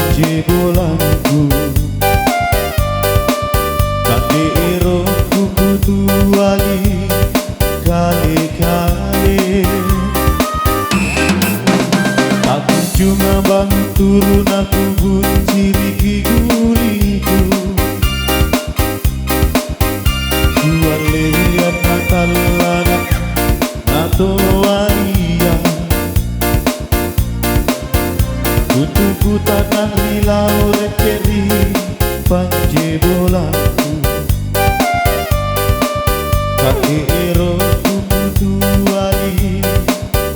panjebolanku kake ero kudu wali kali-kali aku cuma bang turun aku bunciri giguliku juale liat natalana nato waria kutuku tanah rilau rekeri panjebolanku kake ero kudu wali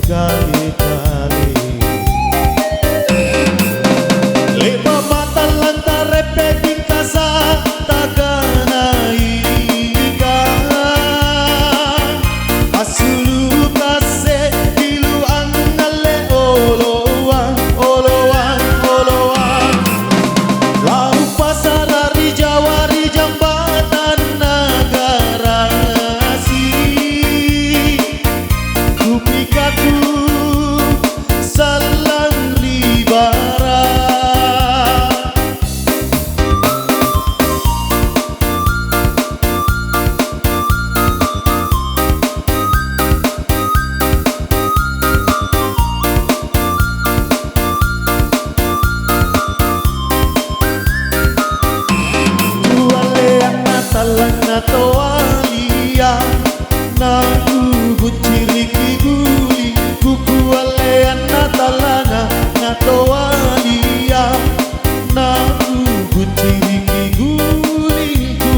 kali-kali lima mata lantar repeting kasa takana ika asulu kase dilu angale oloan oloan oloan lau pasarari jawari jambatan nagarasi kupikatu salang libara talang na toalia na kuguciri kiguli kuku alean na talanga na toalia na kuguciri kiguliku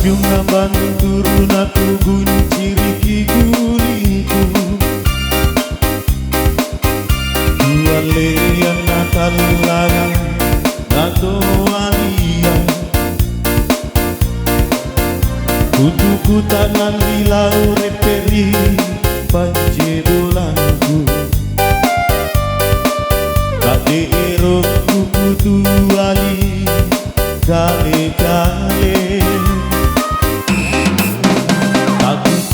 Junga bangun turun aku bunciri kiguliku dua leyan natal larang nato walia kutuku tangan lilau reperi panjebolanku kade ero kudu wali kale-kale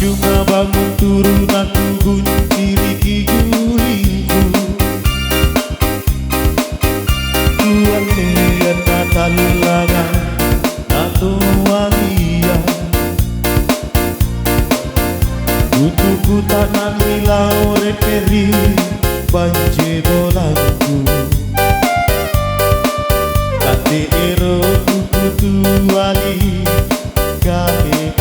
cuma bangun turun aku bunciri kiguliku tuan lian natal larang nato walia kutuku tanah lilau reperi panjebolanku kate ero kudu wali kale